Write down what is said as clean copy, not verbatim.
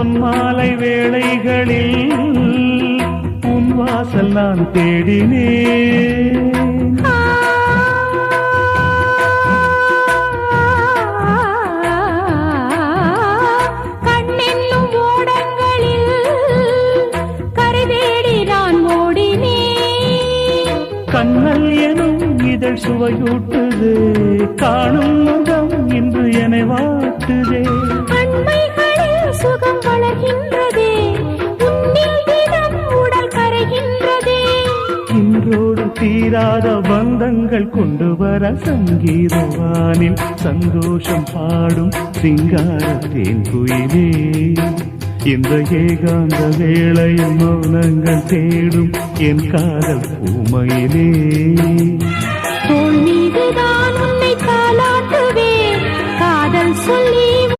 பொன்மாலை வேளைகளில் உன் வாசல் நான் தேடினேன். கண்ணென்னும் ஓடங்களில் கரை தேடி நான் ஓடினேன். கண்ணல் எனும் இதழ் சுவையூட்டுது, காணும் முகம் இன்று என்னை வாட்டுதே. கண்மைகளில் சுகம் வளர்கின்றதே, உன்னில் தினம் உடல் கரைகின்றதே. இன்றோடு தீராத பந்தங்கள் கொண்டு வர சங்கீதவானில் சந்தோஷம் பாடும் சிங்கார தேன் குயிலே. இந்த ஏகாந்த வேளையில் மௌனங்கள் தேடும் என் காதல் பூமையிலே. தோள் மீதுதான்